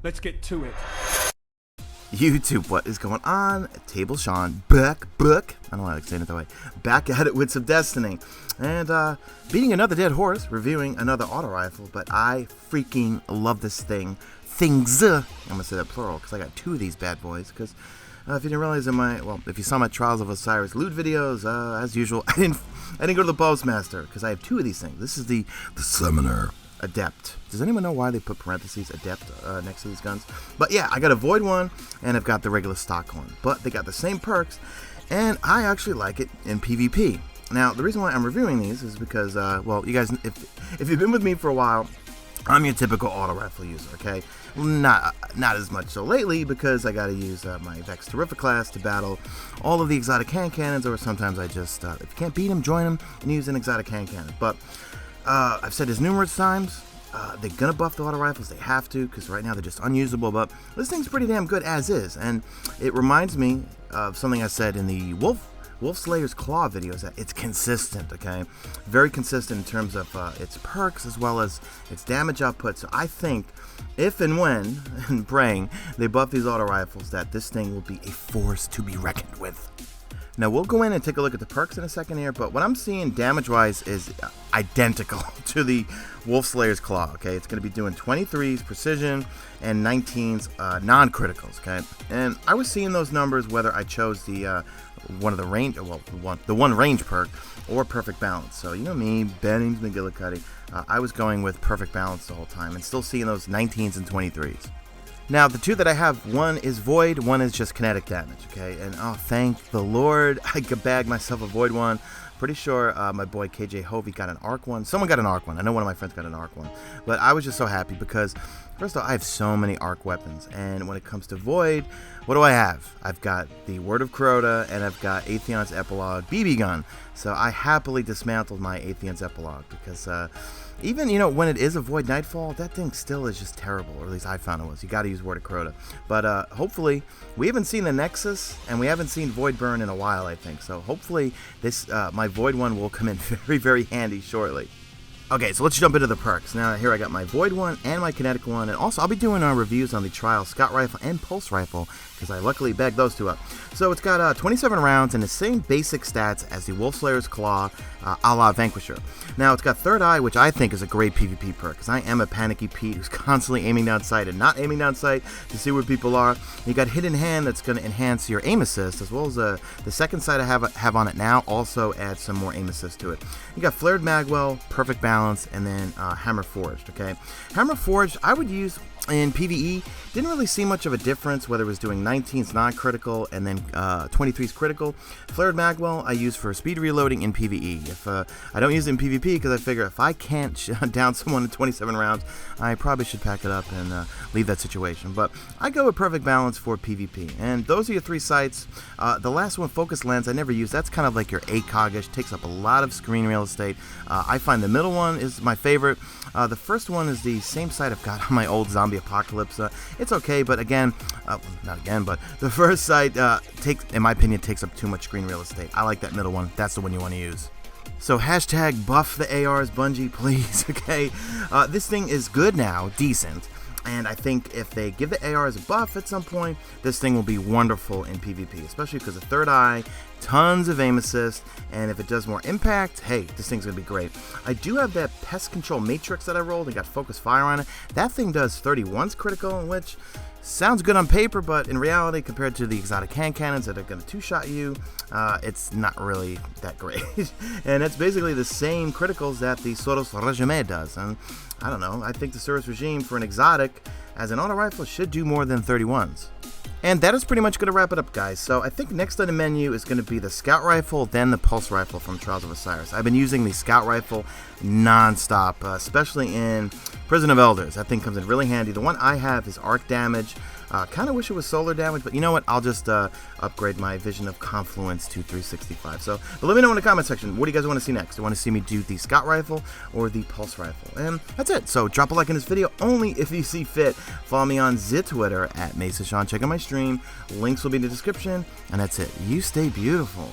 Let's get to it. YouTube, what is going on? Table Sean, back. I don't know why I like saying it that way. Back at it with some Destiny. And, beating another dead horse, reviewing another auto rifle, but I freaking love this thing. Things. I'm gonna say that plural, because I got two of these bad boys, because, if you didn't realize if you saw my Trials of Osiris loot videos, as usual, I didn't go to the Postmaster, because I have two of these things. This is the Summoner Adept. Does anyone know why they put parentheses Adept next to these guns? But yeah, I got a Void one, and I've got the regular stock one. But they got the same perks, and I actually like it in PvP. Now, the reason why I'm reviewing these is because, well, you guys, if you've been with me for a while, I'm your typical auto rifle user, okay? Not as much so lately, because I gotta use my Vex Terrific class to battle all of the exotic hand cannons, or sometimes I just, if you can't beat them, join them and use an exotic hand cannon. But I've said this numerous times, they're gonna buff the auto rifles, they have to, because right now they're just unusable, but this thing's pretty damn good as is, and it reminds me of something I said in the Wolf Slayer's Claw videos, that it's consistent, okay? Very consistent in terms of its perks as well as its damage output. So I think if and when, and praying, they buff these auto rifles, that this thing will be a force to be reckoned with. Now, we'll go in and take a look at the perks in a second here, but what I'm seeing damage-wise is identical to the Wolf Slayer's Claw, okay? It's going to be doing 23s precision and 19s non-criticals, okay? And I was seeing those numbers whether I chose the one of the range, well, the one range perk or perfect balance. So, you know me, Bennings McGillicuddy, I was going with perfect balance the whole time and still seeing those 19s and 23s. Now, the two that I have, one is Void, one is just kinetic damage, okay? And, oh, thank the Lord, I could bag myself a Void one. Pretty sure my boy KJ Hovey got an Arc one. Someone got an Arc one. I know one of my friends got an Arc one. But I was just so happy because, first of all, I have so many Arc weapons. And when it comes to Void, what do I have? I've got the Word of Crota, and I've got Atheon's Epilogue BB gun. So I happily dismantled my Atheon's Epilogue because even, you know, when it is a Void Nightfall, that thing still is just terrible, or at least I found it was. You got to use Word of Crota. But hopefully, we haven't seen the Nexus, and we haven't seen Void Burn in a while, I think. So hopefully, this my Void one will come in very, very handy shortly. Okay, so let's jump into the perks. Now, here I got my Void one and my Kinetic one, and also I'll be doing reviews on the Trial Scout Rifle and Pulse Rifle, because I luckily bagged those two up. So it's got 27 rounds and the same basic stats as the Wolf Slayer's Claw, a la Vanquisher. Now, it's got Third Eye, which I think is a great PvP perk, because I am a panicky Pete who's constantly aiming down sight and not aiming down sight to see where people are. You got Hidden Hand, that's going to enhance your aim assist, as well as the second sight I have on it now also adds some more aim assist to it. You got Flared Magwell, Perfect Balance, and then Hammer Forged, okay? Hammer Forged, I would use in PvE. Didn't really see much of a difference whether it was doing 19s non-critical and then 23s critical. Flared Magwell I use for speed reloading in PvE. If I don't use it in PvP because I figure if I can't shut down someone in 27 rounds, I probably should pack it up and leave that situation. But I go with Perfect Balance for PvP. And those are your three sights. The last one, Focus Lens, I never use. That's kind of like your ACOG-ish. Takes up a lot of screen real estate. I find the middle one is my favorite. The first one is the same sight I've got on my old Zombie Apocalypse. It's okay, but again, not again, but the first sight, in my opinion, takes up too much screen real estate. I like that middle one. That's the one you want to use. So hashtag buff the ARs, Bungie, please, okay? This thing is good now, decent. And I think if they give the ARs a buff at some point, this thing will be wonderful in PvP, especially because of Third Eye, tons of aim assist, and if it does more impact, hey, this thing's going to be great. I do have that Pest Control Matrix that I rolled and got Focus Fire on it. That thing does 31s critical, which sounds good on paper, but in reality, compared to the exotic hand cannons that are going to two-shot you, it's not really that great. And it's basically the same criticals that the Soros Regime does. And I don't know, I think the Soros Regime for an exotic as an auto rifle should do more than 31s. And that is pretty much going to wrap it up, guys. So I think next on the menu is going to be the Scout Rifle, then the Pulse Rifle from Trials of Osiris. I've been using the Scout Rifle non-stop, especially in Prison of Elders. That thing comes in really handy. The one I have is arc damage. Kind of wish it was solar damage, but you know what? I'll just upgrade my Vision of Confluence to 365. So, but let me know in the comment section, what do you guys want to see next? Do you want to see me do the Scout Rifle or the Pulse Rifle? And that's it. So drop a like in this video, only if you see fit. Follow me on Twitter at Mesa Sean. Check out my stream. Links will be in the description. And that's it. You stay beautiful.